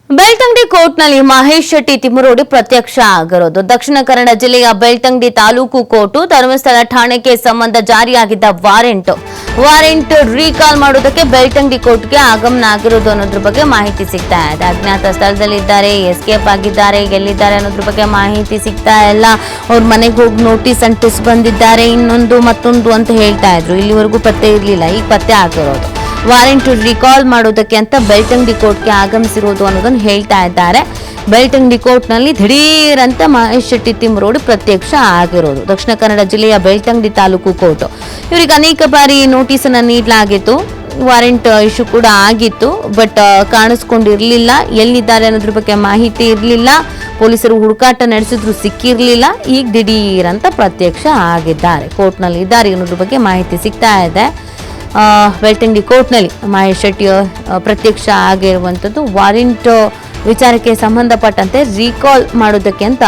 ಬೆಳ್ತಂಗಡಿ ಕೋರ್ಟ್ನಲ್ಲಿ ಮಹೇಶ್ ಶೆಟ್ಟಿ ತಿಮ್ಮರೋಡಿ ಪ್ರತ್ಯಕ್ಷ ಆಗಿರೋದು. ದಕ್ಷಿಣ ಕನ್ನಡ ಜಿಲ್ಲೆಯ ಬೆಳ್ತಂಗಡಿ ತಾಲೂಕು ಕೋರ್ಟು ಧರ್ಮಸ್ಥಳ ಠಾಣೆಗೆ ಸಂಬಂಧ ಜಾರಿಯಾಗಿದ್ದ ವಾರೆಂಟ್ ರೀಕಾಲ್ ಮಾಡೋದಕ್ಕೆ ಬೆಳ್ತಂಗಡಿ ಕೋರ್ಟ್ಗೆ ಆಗಮನ ಆಗಿರೋದು ಅನ್ನೋದ್ರ ಬಗ್ಗೆ ಮಾಹಿತಿ ಸಿಗ್ತಾ ಇದೆ. ಅಜ್ಞಾತ ಸ್ಥಳದಲ್ಲಿದ್ದಾರೆ, ಎಸ್ಕೇಪ್ ಆಗಿದ್ದಾರೆ, ಎಲ್ಲಿದ್ದಾರೆ ಅನ್ನೋದ್ರ ಬಗ್ಗೆ ಮಾಹಿತಿ ಸಿಗ್ತಾ ಇಲ್ಲ. ಅವ್ರ ಮನೆಗೆ ಹೋಗಿ ನೋಟಿಸ್ ಅಂಟಿಸ್ ಬಂದಿದ್ದಾರೆ, ಇನ್ನೊಂದು ಮತ್ತೊಂದು ಅಂತ ಹೇಳ್ತಾ ಇದ್ರು. ಇಲ್ಲಿವರೆಗೂ ಪತ್ತೆ ಇರಲಿಲ್ಲ, ಈಗ ಪತ್ತೆ ಆಗಿರೋದು. ವಾರೆಂಟ್ ರಿಕಾಲ್ ಮಾಡೋದಕ್ಕೆ ಅಂತ ಬೆಳ್ತಂಗಡಿ ಕೋರ್ಟ್ಗೆ ಆಗಮಿಸಿರೋದು ಅನ್ನೋದನ್ನು ಹೇಳ್ತಾ ಇದ್ದಾರೆ. ಬೆಳ್ತಂಗಡಿ ಕೋರ್ಟ್ನಲ್ಲಿ ದಿಢೀರ್ ಅಂತ ಮಹೇಶ್ ಶೆಟ್ಟಿ ತಿಮ್ಮರೋಡಿ ಪ್ರತ್ಯಕ್ಷ ಆಗಿರೋದು. ದಕ್ಷಿಣ ಕನ್ನಡ ಜಿಲ್ಲೆಯ ಬೆಳ್ತಂಗಡಿ ತಾಲೂಕು ಕೋರ್ಟ್ ಇವರಿಗೆ ಅನೇಕ ಬಾರಿ ನೋಟಿಸ್ ಅನ್ನು ನೀಡಲಾಗಿತ್ತು, ವಾರೆಂಟ್ ಇಶ್ಯೂ ಕೂಡ ಆಗಿತ್ತು. ಬಟ್ ಕಾಣಿಸ್ಕೊಂಡಿರ್ಲಿಲ್ಲ, ಎಲ್ಲಿದ್ದಾರೆ ಅನ್ನೋದ್ರ ಬಗ್ಗೆ ಮಾಹಿತಿ ಇರಲಿಲ್ಲ. ಪೊಲೀಸರು ಹುಡುಕಾಟ ನಡೆಸಿದ್ರು, ಸಿಕ್ಕಿರ್ಲಿಲ್ಲ. ಈಗ ದಿಢೀರ್ ಅಂತ ಪ್ರತ್ಯಕ್ಷ ಆಗಿದ್ದಾರೆ, ಕೋರ್ಟ್ನಲ್ಲಿ ಇದ್ದಾರೆ ಅನ್ನೋದ್ರ ಬಗ್ಗೆ ಮಾಹಿತಿ ಸಿಗ್ತಾ ಇದೆ. ಬೆಳ್ತಂಗಡಿ ಕೋರ್ಟ್ನಲ್ಲಿ ಮಹೇಶ್ ಶೆಟ್ಟಿ ಪ್ರತ್ಯಕ್ಷ ಆಗಿರುವಂಥದ್ದು ವಾರೆಂಟ್ ವಿಚಾರಕ್ಕೆ ಸಂಬಂಧಪಟ್ಟಂತೆ ರೀಕಾಲ್ ಮಾಡೋದಕ್ಕೆ ಅಂತ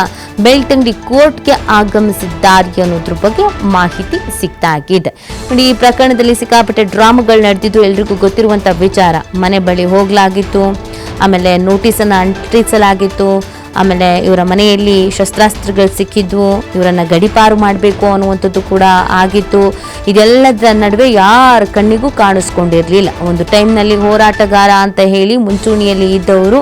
ಬೆಳ್ತಂಗಡಿ ಕೋರ್ಟ್ಗೆ ಆಗಮಿಸಿದ್ದಾರೆ ಅನ್ನೋದ್ರ ಬಗ್ಗೆ ಮಾಹಿತಿ ಸಿಗ್ತಾ ಆಗಿದೆ. ನೋಡಿ, ಈ ಪ್ರಕರಣದಲ್ಲಿ ಸಿಕ್ಕಾಪಟ್ಟೆ ಡ್ರಾಮಾಗಳು ನಡೆದಿದ್ದು ಎಲ್ರಿಗೂ ಗೊತ್ತಿರುವಂಥ ವಿಚಾರ. ಮನೆ ಬಳಿ ಹೋಗಲಾಗಿತ್ತು, ಆಮೇಲೆ ನೋಟಿಸನ್ನು ಅಂಟಿಸಲಾಗಿತ್ತು, ಆಮೇಲೆ ಇವರ ಮನೆಯಲ್ಲಿ ಶಸ್ತ್ರಾಸ್ತ್ರಗಳು ಸಿಕ್ಕಿದ್ವು, ಇವರನ್ನು ಗಡಿಪಾರು ಮಾಡಬೇಕು ಅನ್ನುವಂಥದ್ದು ಕೂಡ ಆಗಿತ್ತು. ಇದೆಲ್ಲದರ ನಡುವೆ ಯಾರ ಕಣ್ಣಿಗೂ ಕಾಣಿಸ್ಕೊಂಡಿರಲಿಲ್ಲ. ಒಂದು ಟೈಮ್ನಲ್ಲಿ ಹೋರಾಟಗಾರ ಅಂತ ಹೇಳಿ ಮುಂಚೂಣಿಯಲ್ಲಿ ಇದ್ದವರು,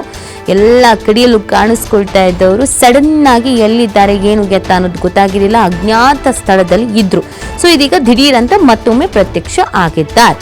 ಎಲ್ಲ ಕಡಿಯಲು ಕಾಣಿಸ್ಕೊಳ್ತಾ ಇದ್ದವರು ಸಡನ್ ಆಗಿ ಎಲ್ಲಿದ್ದಾರೆ, ಏನು ಗೆತ್ತ ಅನ್ನೋದು ಗೊತ್ತಾಗಿರಲಿಲ್ಲ, ಅಜ್ಞಾತ ಸ್ಥಳದಲ್ಲಿ ಇದ್ರು. ಸೊ ಇದೀಗ ದಿಢೀರ್ ಅಂತ ಮತ್ತೊಮ್ಮೆ ಪ್ರತ್ಯಕ್ಷ ಆಗಿದ್ದಾರೆ.